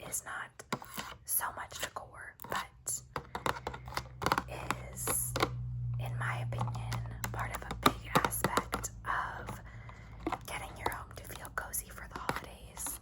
is not so much decor, but is, in my opinion, part of a big aspect of getting your home to feel cozy for the holidays,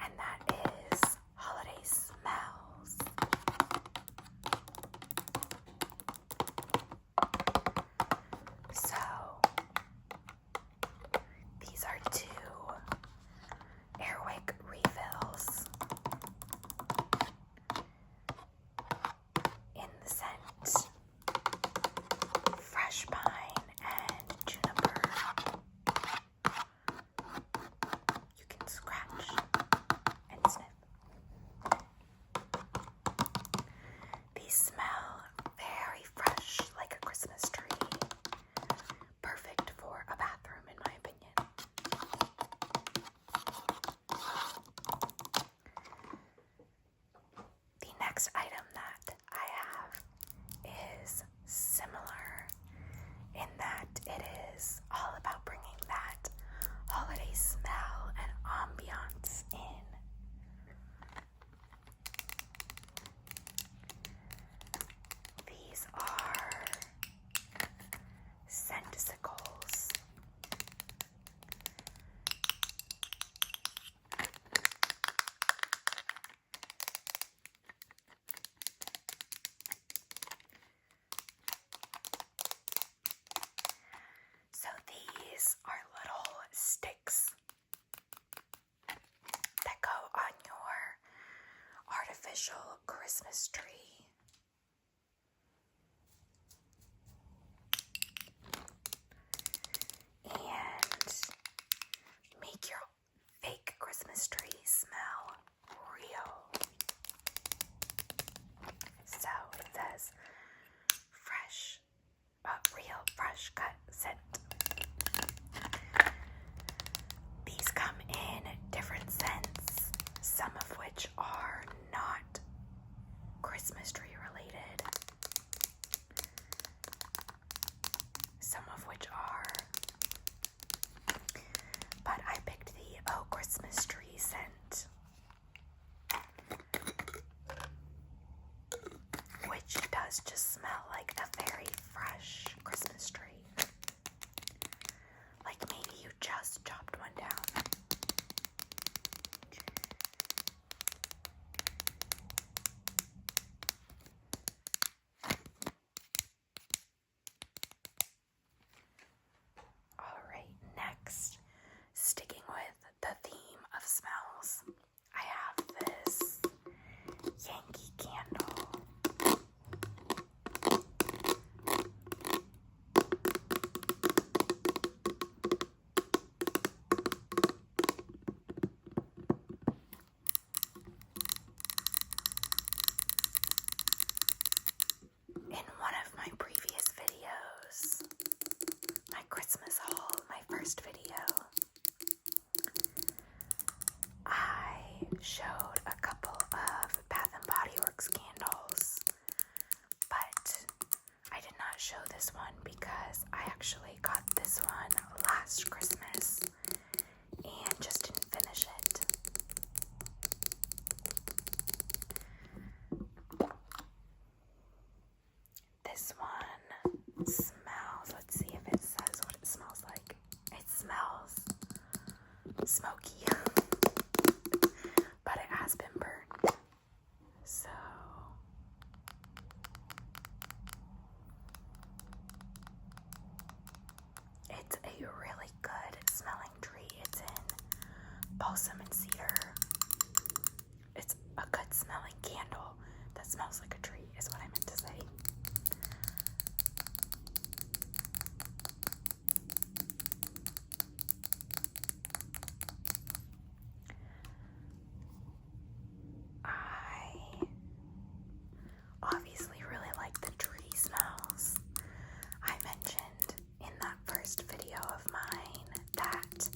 and that is holiday smells. So, these are 2 Airwick refills in the scent fresh pine and juniper. You can scratch and sniff. These smell very fresh, like a Christmas tree. Perfect for a bathroom, in my opinion. The next item that I have is similar in that it is all about bringing that holiday smell and ambiance in. These are Scentsicles. So these are little sticks that go on your artificial Christmas tree. And make your fake Christmas tree smell real. So it says fresh, real fresh cut scent. These come in different scents, some of which are not Christmas tree related, some of which are, but I picked the Oh Christmas Tree scent, which does just smell like a very fresh Christmas tree. Like maybe you just chopped one down. Alright, next, sticking with the theme of smells, I have this Yankee candle. In one of my previous videos, my Christmas haul, my first video, I showed a couple of Bath & Body Works candles, but I did not show this one because I actually got this one last Christmas and just didn't finish it. This one smells, let's see if it says what it smells like. It smells smoky, but it has been burned. So, it's a really good smelling tree. It's in balsam and cedar. It's a good smelling candle that smells like a tree, is what I meant to say. I obviously really like the tree smells. I mentioned in that first video of mine that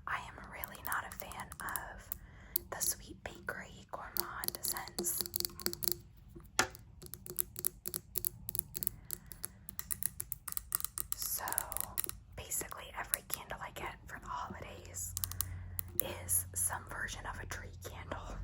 I am really not a fan of the Sweet Bakery Gourmand scents. So basically every candle I get for the holidays is some version of a tree candle.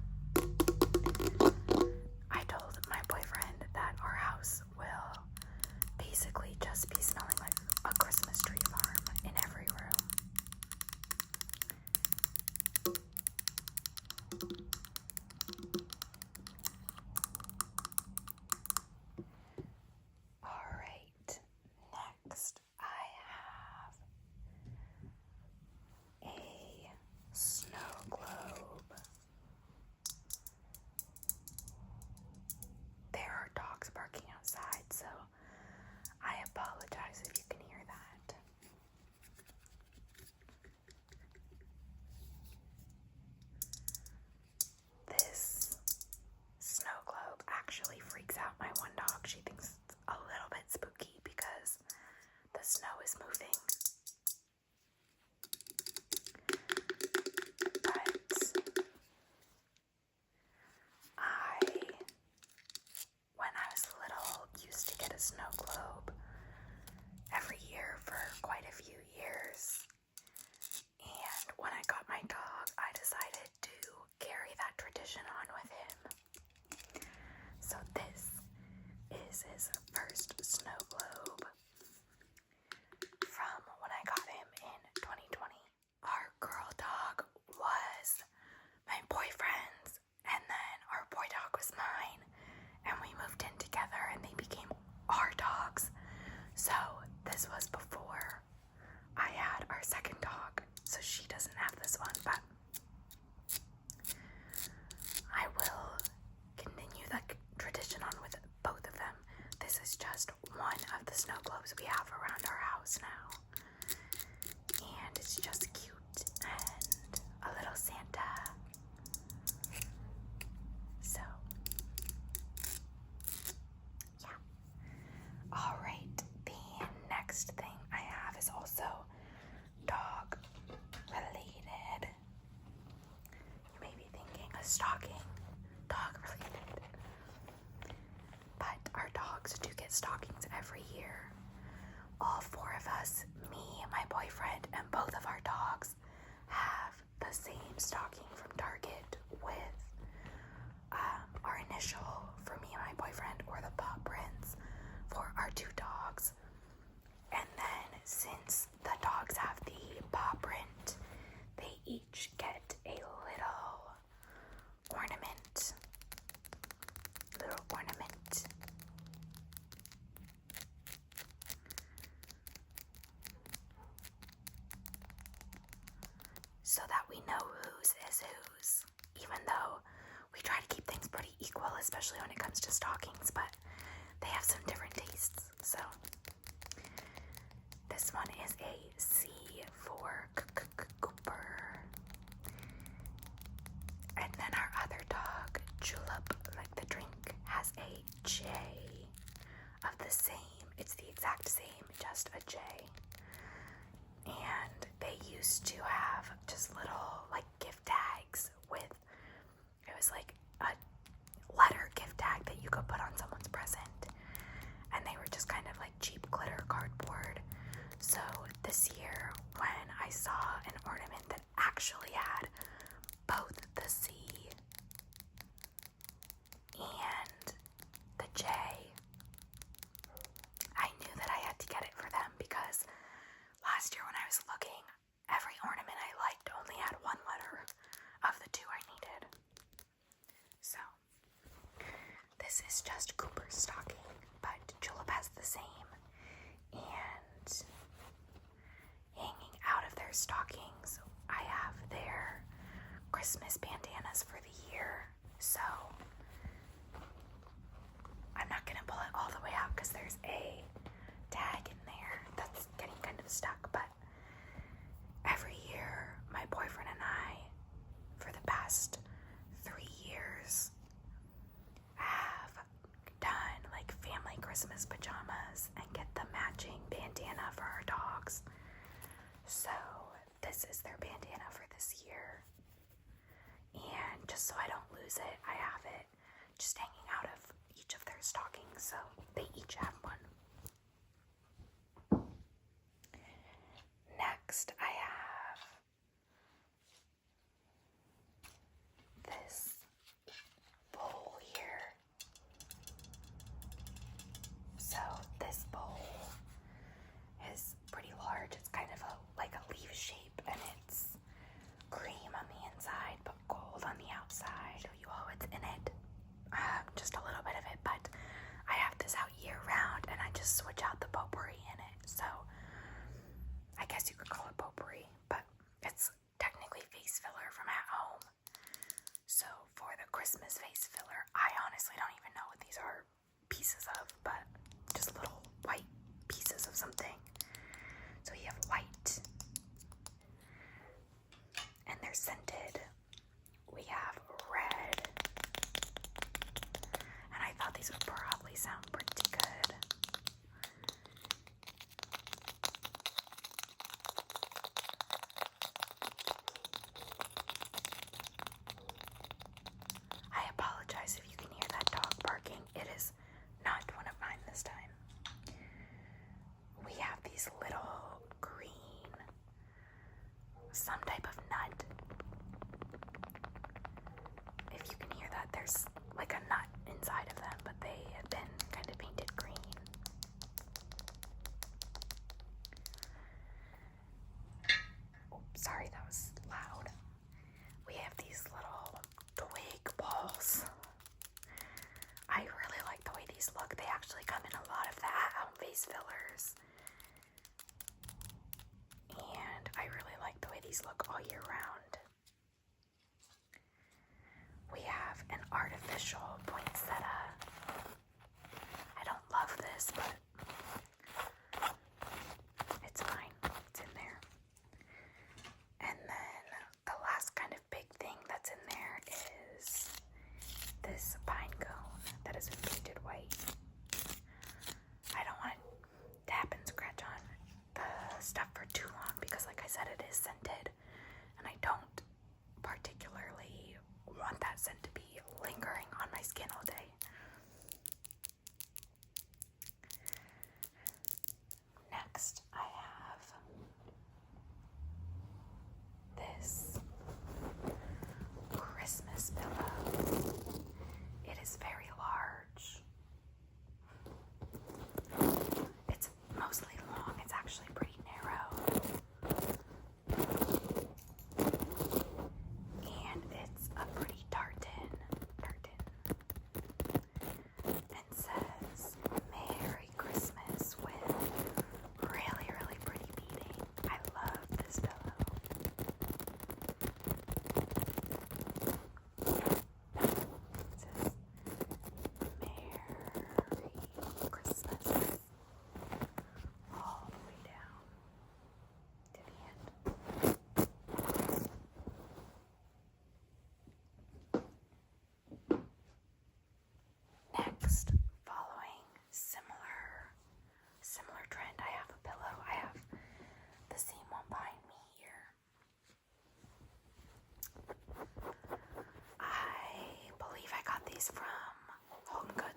stocking, dog related. But our dogs do get stockings every year. All four of us, me, my boyfriend, and both of our dogs have the same stocking from Target with our initial for me and my boyfriend, or the paw prints for our two dogs. And then since the dogs have the paw print, they each get a little ornament. So that we know whose is whose, even though we try to keep things pretty equal, especially when it comes to stockings, but they have some different tastes. So this one is a C for Cooper. And then our other dog, Julep, like the drink, has a J of the same. It's the exact same, just a J. And they used to have just little like gift tags with, it was like a letter gift tag that you could put on someone's present. And they were just kind of like cheap glitter cardboard. So this year when I saw an ornament that actually had both the C and the J, I knew that I had to get it for them, because last year when I was looking, every ornament I liked only had one letter of the two I needed. So this is just Cooper's stocking, but Julep has the same. And hanging out of their stockings, I have their Christmas bandanas for the year. So I'm not gonna pull it all the way out because there's a tag in there that's getting kind of stuck, but every year my boyfriend and I, for the past 3 years, have done like family Christmas pajamas and get the matching bandana for our dogs. So this is their bandana for this year, and just so I don't lose it, I have it just hanging out of each of their stockings, so they each have one. Next, I have this bowl here. So this bowl is pretty large. It's kind of like a leaf shape, and it's cream on the inside but gold on the outside. Show you all what's in it. Just a little bit of it, but I have this out year round, and I just switch out the potpourri in it. So I guess you could call it potpourri, but it's technically face filler from at home. So for the Christmas face filler, I honestly don't even know what these are pieces of, but just little white pieces of something. So we have white, and they're scented. We have red, and I thought these would probably sound pretty good. I apologize if you can hear that dog barking. It is not one of mine this time. We have these little green, some type of nut. If you can hear that, there's like a nut inside of them, but they have been kind of painted green. Oh, sorry, that was loud. We have these little twig balls. I really like the way these look. They actually come in a lot of the at-home face fillers. And I really like the way these look all year round. We have an artificial poinsettia. I don't love this, but it's fine. It's in there. And then the last kind of big thing that's in there is this pine cone that has been painted white. I don't want to tap and scratch on the stuff for too long because, like I said, it is scented, and I don't particularly want that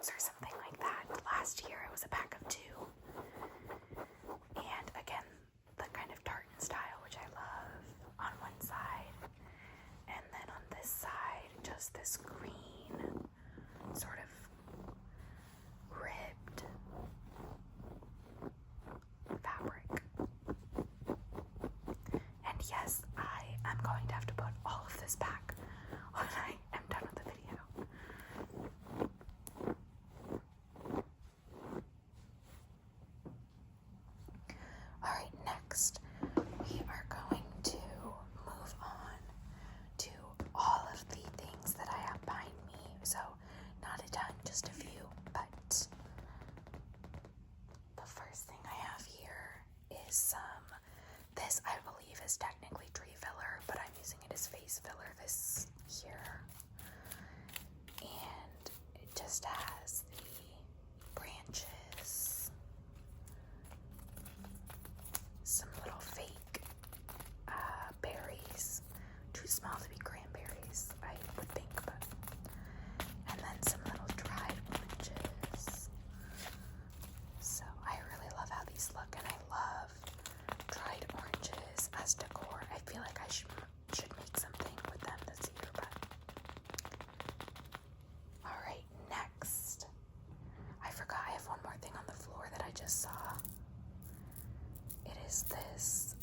bags or something like that. Last year it was a pack of 2. And again, the kind of tartan style, which I love, on one side. And then on this side, just this green sort of ribbed fabric. And yes, I am going to have to put all of this back when I am done with the video. Alright, next we are going to move on to all of the things that I have behind me. So, not a ton, just a few, but the first thing I have here is this I believe is technically tree filler, but I'm using it as face filler, this here. And it just has the branches, some little fake berries, too small to be cranberries, I would think, but, and then some little dried oranges. So I really love how these look, and I love dried oranges as decor. I feel like I should make something with them this year, but alright, next. I forgot I have one more thing on the floor that I just saw. It is this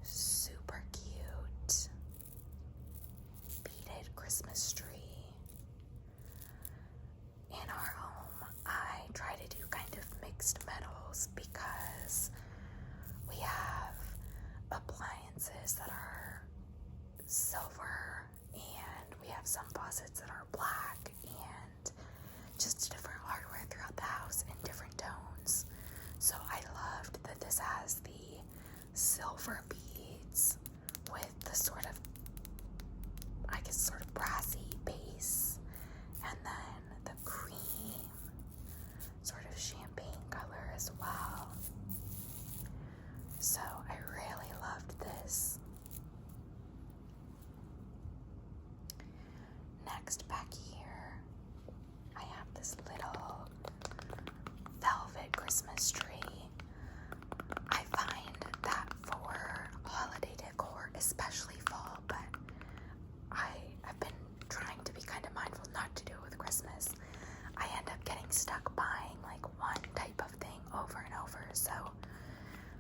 super cute beaded Christmas tree. In our home, I try to do kind of mixed metals because we have appliances that are silver and we have some faucets that are black and just different hardware throughout the house in different tones. So I loved that this has the silver beads with the sort of, I guess, sort of brassy base, and then the cream, sort of champagne color as well. So I really loved this. Next, back here, I have this little velvet Christmas tree. I find that for holiday decor, especially fall, but I have been trying to be kind of mindful not to do it with Christmas. I end up getting stuck buying like one type of thing over and over. So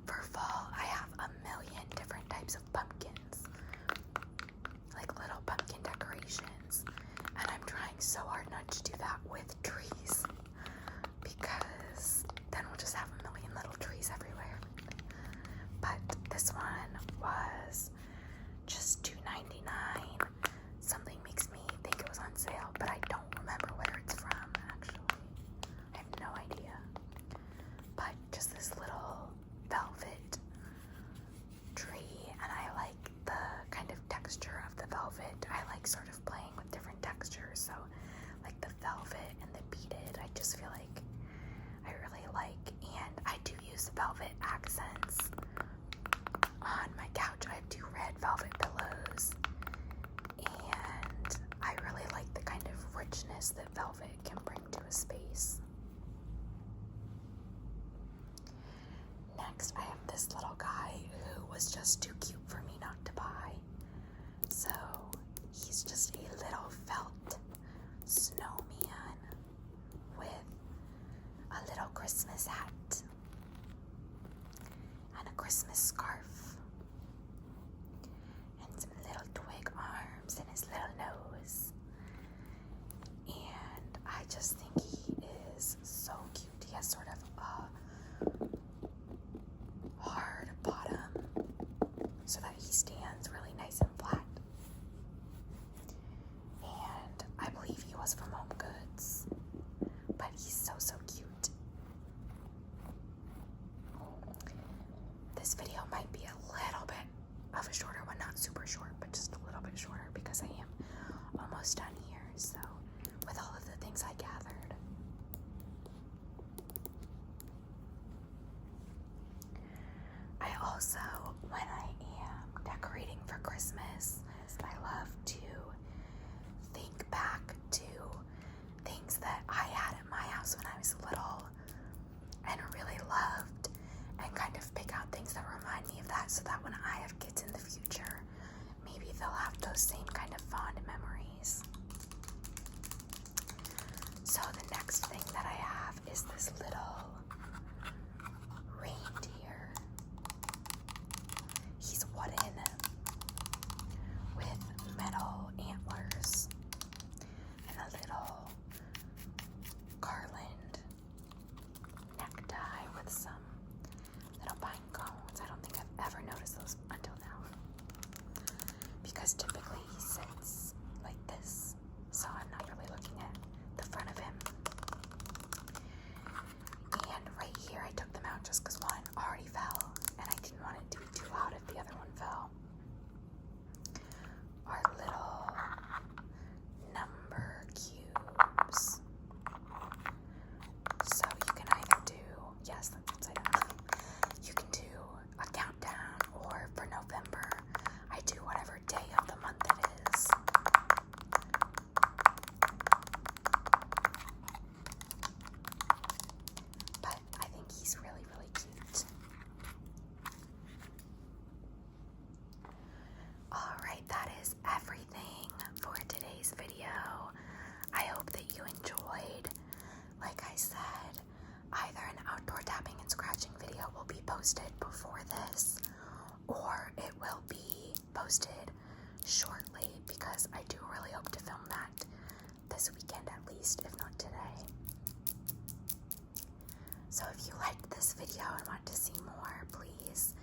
for fall, I have a million different types of pumpkins, like little pumpkin decorations, and I'm trying so hard not to do that with trees because then we'll just have a million little trees everywhere. But this one was just $2.99. Something makes me think it was on sale, but I don't remember where it's from, actually. I have no idea. But just this little velvet tree, and I like the kind of texture of the velvet. I like sort of playing with different textures, so like the velvet and the beaded, I just feel like I really like, and I do use velvet accents on my couch. I have 2 red velvet pillows, and I really like the kind of richness that velvet can bring to a space. Next, I have this little guy who was just too cute for me not to buy. So he's just a little felt snowman with a little Christmas hat and a Christmas scarf and some little twig arms and his little nose. And I just think he is so cute. He has sort of a hard bottom so that he stands really nice and flat. And I believe he was from Home Goods, but he's so cute. This video might be a little bit of a shorter one, not super short, but just a little bit shorter because I am almost done here. So with all of the things I gathered, I also, when I am decorating for Christmas, I love to think back to things that said, either an outdoor tapping and scratching video will be posted before this, or it will be posted shortly, because I do really hope to film that this weekend at least, if not today. So if you liked this video and want to see more, please